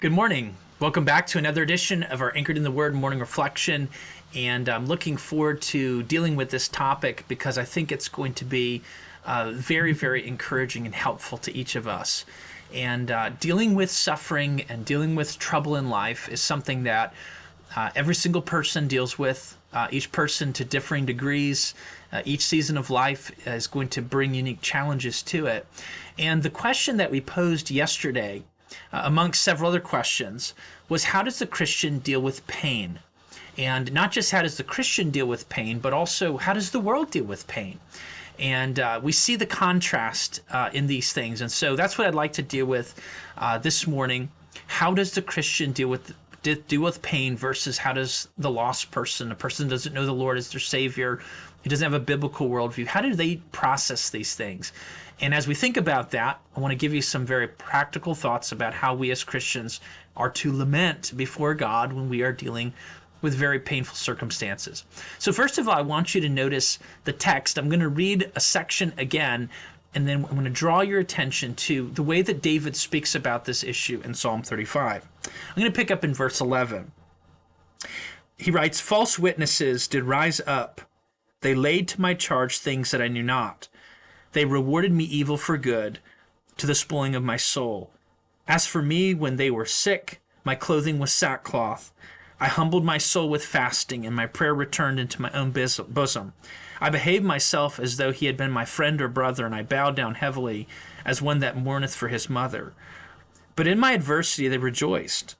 Good morning. Welcome back to another edition of our Anchored in the Word morning reflection. And I'm looking forward to dealing with this topic because I think it's going to be very, very encouraging and helpful to each of us. And dealing with suffering and dealing with trouble in life is something that every single person deals with, each person to differing degrees. Each season of life is going to bring unique challenges to it. And the question that we posed yesterday, amongst several other questions, was how does the Christian deal with pain? And not just how does the Christian deal with pain, but also how does the world deal with pain? And we see the contrast in these things. And so that's what I'd like to deal with this morning. How does the Christian deal with pain versus how does the lost person, a person who doesn't know the Lord as their Savior, who doesn't have a biblical worldview, how do they process these things? And as we think about that, I want to give you some very practical thoughts about how we as Christians are to lament before God when we are dealing with very painful circumstances. So first of all, I want you to notice the text. I'm going to read a section again, and then I'm going to draw your attention to the way that David speaks about this issue in Psalm 35. I'm going to pick up in verse 11. He writes, "False witnesses did rise up. They laid to my charge things that I knew not. They rewarded me evil for good, to the spoiling of my soul. As for me, when they were sick, my clothing was sackcloth. I humbled my soul with fasting, and my prayer returned into my own bosom. I behaved myself as though he had been my friend or brother, and I bowed down heavily, as one that mourneth for his mother. But in my adversity they rejoiced,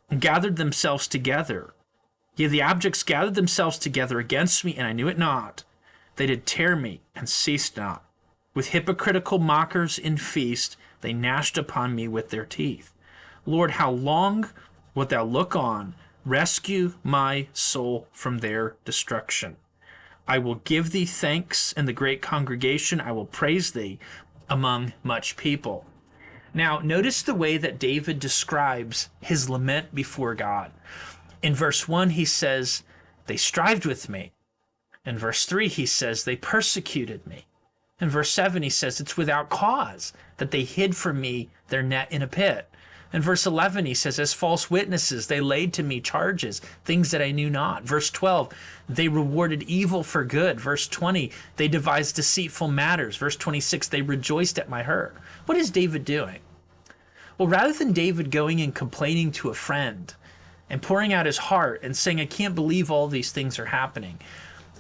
and gathered themselves together. Yea, the objects gathered themselves together against me, and I knew it not. They did tear me, and ceased not. With hypocritical mockers in feast, they gnashed upon me with their teeth. Lord, how long wilt thou look on? Rescue my soul from their destruction. I will give thee thanks in the great congregation. I will praise thee among much people." Now, notice the way that David describes his lament before God. In verse 1, he says, "They strived with me." In verse 3, he says, "They persecuted me." In verse 7, he says, "It's without cause that they hid from me their net in a pit." In verse 11, he says, "As false witnesses, they laid to me charges, things that I knew not." Verse 12, "They rewarded evil for good." Verse 20, "They devised deceitful matters." Verse 26, "They rejoiced at my hurt." What is David doing? Well, rather than David going and complaining to a friend and pouring out his heart and saying, "I can't believe all these things are happening,"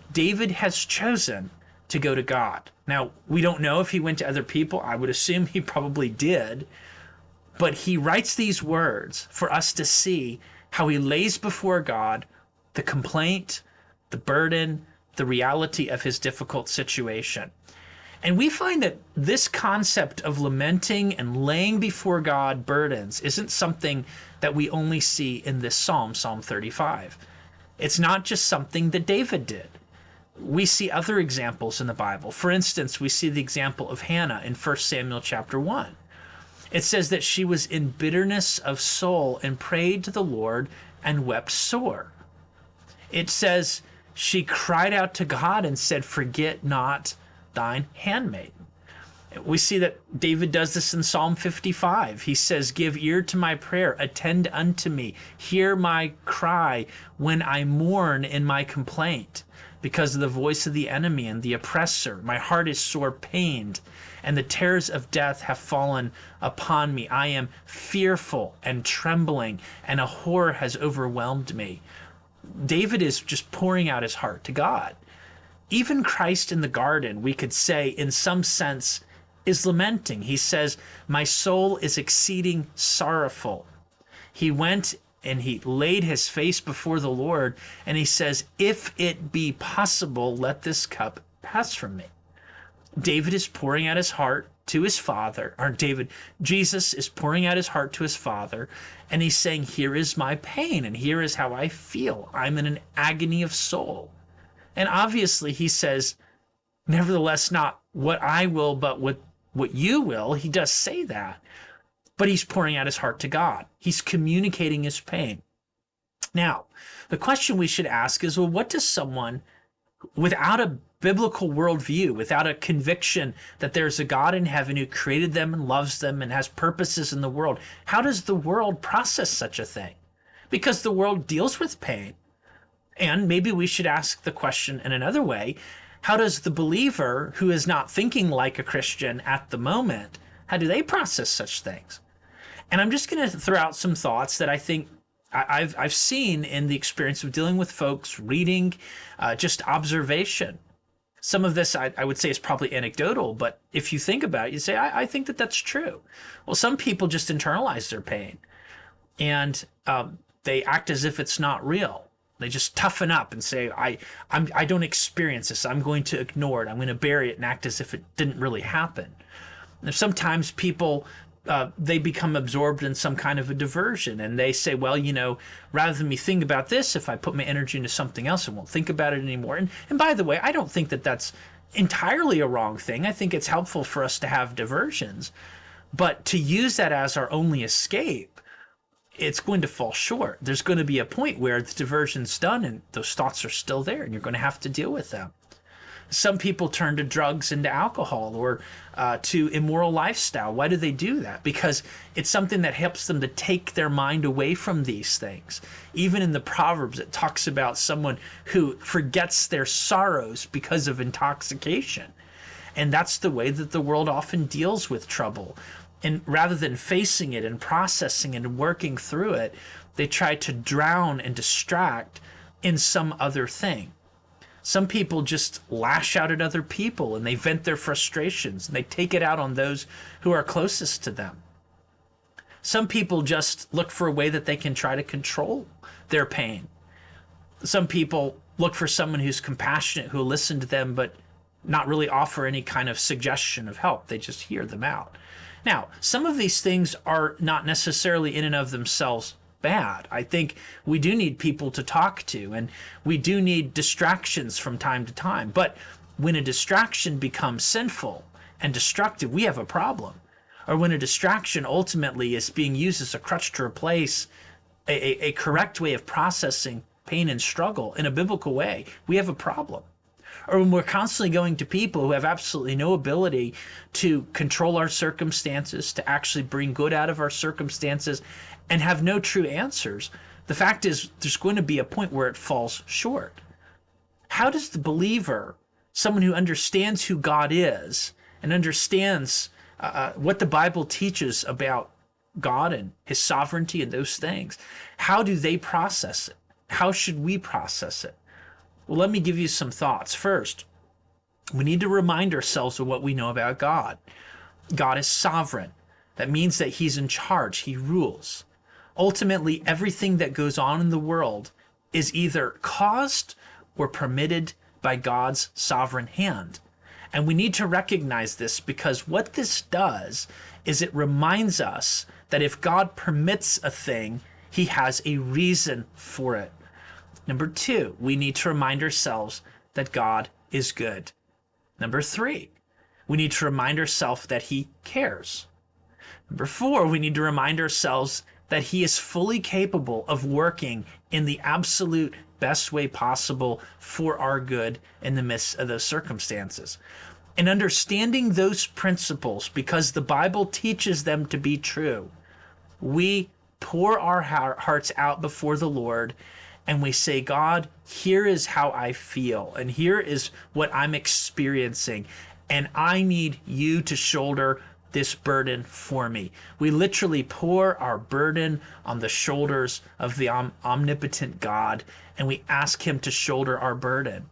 David has chosen to go to God. Now, we don't know if he went to other people. I would assume he probably did. But he writes these words for us to see how he lays before God the complaint, the burden, the reality of his difficult situation. And we find that this concept of lamenting and laying before God burdens isn't something that we only see in this psalm, Psalm 35. It's not just something that David did. We see other examples in the Bible. For instance, we see the example of Hannah in 1 Samuel chapter 1. It says that she was in bitterness of soul and prayed to the Lord and wept sore. It says she cried out to God and said, "Forget not thine handmaid." We see that David does this in Psalm 55. He says, "Give ear to my prayer, attend unto me, hear my cry when I mourn in my complaint. Because of the voice of the enemy and the oppressor, my heart is sore pained, and the terrors of death have fallen upon me. I am fearful and trembling, and a horror has overwhelmed me." David is just pouring out his heart to God. Even Christ in the garden, we could say, in some sense, is lamenting. He says, "My soul is exceeding sorrowful." He went and he laid his face before the Lord, and he says, "If it be possible, let this cup pass from me." David is pouring out his heart to his Father, or Jesus is pouring out his heart to his Father, and he's saying, "Here is my pain, and here is how I feel. I'm in an agony of soul." And obviously he says, "Nevertheless, not what I will, but what you will." He does say that. But he's pouring out his heart to God. He's communicating his pain. Now, the question we should ask is, well, what does someone without a biblical worldview, without a conviction that there's a God in heaven who created them and loves them and has purposes in the world, how does the world process such a thing? Because the world deals with pain. And maybe we should ask the question in another way. How does the believer who is not thinking like a Christian at the moment, how do they process such things? And I'm just going to throw out some thoughts that I think I've seen in the experience of dealing with folks, reading, just observation. Some of this I would say is probably anecdotal, but if you think about it, you say, I think that that's true. Well, some people just internalize their pain, and they act as if it's not real. They just toughen up and say, I don't experience this. I'm going to ignore it. I'm going to bury it and act as if it didn't really happen. And sometimes people, they become absorbed in some kind of a diversion, and they say, well, rather than me think about this, if I put my energy into something else, I won't think about it anymore. And by the way, I don't think that that's entirely a wrong thing. I think it's helpful for us to have diversions, but to use that as our only escape, it's going to fall short. There's going to be a point where the diversion's done and those thoughts are still there, and you're going to have to deal with them. Some people turn to drugs and to alcohol, or to immoral lifestyle. Why do they do that? Because it's something that helps them to take their mind away from these things. Even in the Proverbs, it talks about someone who forgets their sorrows because of intoxication. And that's the way that the world often deals with trouble. And rather than facing it and processing it and working through it, they try to drown and distract in some other thing. Some people just lash out at other people, and they vent their frustrations, and they take it out on those who are closest to them. Some people just look for a way that they can try to control their pain. Some people look for someone who's compassionate, who will listen to them, but not really offer any kind of suggestion of help. They just hear them out. Now, some of these things are not necessarily in and of themselves bad. I think we do need people to talk to, and we do need distractions from time to time. But when a distraction becomes sinful and destructive, we have a problem. Or when a distraction ultimately is being used as a crutch to replace a correct way of processing pain and struggle in a biblical way, we have a problem. Or when we're constantly going to people who have absolutely no ability to control our circumstances, to actually bring good out of our circumstances, and have no true answers, the fact is there's going to be a point where it falls short. How does the believer, someone who understands who God is and understands what the Bible teaches about God and his sovereignty and those things, how do they process it? How should we process it? Well, let me give you some thoughts. First, we need to remind ourselves of what we know about God. God is sovereign. That means that he's in charge. He rules. Ultimately, everything that goes on in the world is either caused or permitted by God's sovereign hand. And we need to recognize this, because what this does is it reminds us that if God permits a thing, he has a reason for it. Number two, we need to remind ourselves that God is good. Number three, we need to remind ourselves that he cares. Number four, we need to remind ourselves that he is fully capable of working in the absolute best way possible for our good in the midst of those circumstances. And understanding those principles, because the Bible teaches them to be true, we pour our hearts out before the Lord, and we say, God, here is how I feel, and here is what I'm experiencing, and I need you to shoulder this burden for me. We literally pour our burden on the shoulders of the omnipotent God, and we ask him to shoulder our burden.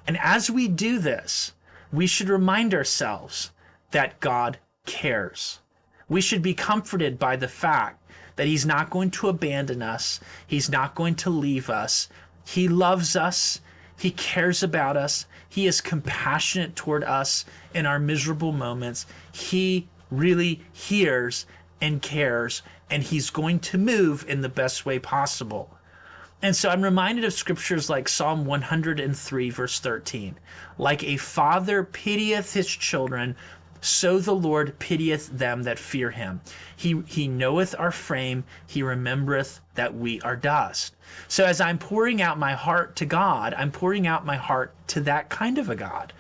And as we do this, we should remind ourselves that God cares. We should be comforted by the fact that he's not going to abandon us. He's not going to leave us. He loves us. He cares about us. He is compassionate toward us in our miserable moments. He really hears and cares, and he's going to move in the best way possible. And so I'm reminded of scriptures like Psalm 103, verse 13. Like a father pitieth his children, So the Lord pitieth them that fear him. He knoweth our frame. He remembereth that we are dust. So as I'm pouring out my heart to God, I'm pouring out my heart to that kind of a God.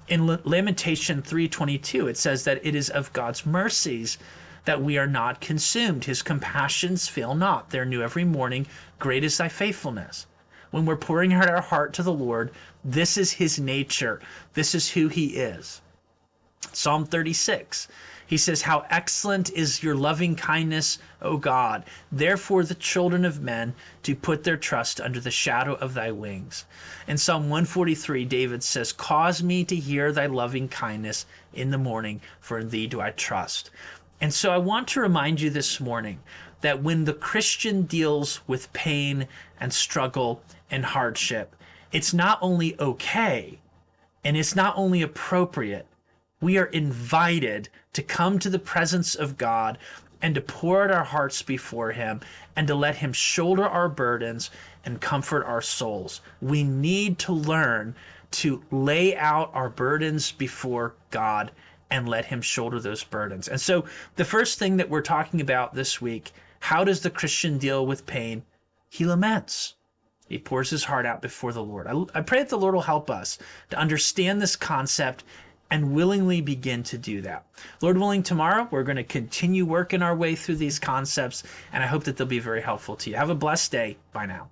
In Lamentation 3:22, it says that it is of God's mercies that we are not consumed. His compassions fail not. They're new every morning. Great is thy faithfulness. When we're pouring out our heart to the Lord, this is his nature. This is who he is. Psalm 36, he says, how excellent is your loving kindness, O God. Therefore the children of men do put their trust under the shadow of thy wings. In Psalm 143, David says, cause me to hear thy loving kindness in the morning, for in thee do I trust. And so I want to remind you this morning that when the Christian deals with pain and struggle and hardship, it's not only okay and it's not only appropriate, we are invited to come to the presence of God and to pour out our hearts before him and to let him shoulder our burdens and comfort our souls. We need to learn to lay out our burdens before God and let him shoulder those burdens. And so the first thing that we're talking about this week, how does the Christian deal with pain? He laments. He pours his heart out before the Lord. I pray that the Lord will help us to understand this concept and willingly begin to do that. Lord willing, tomorrow we're going to continue working our way through these concepts, and I hope that they'll be very helpful to you. Have a blessed day. Bye now.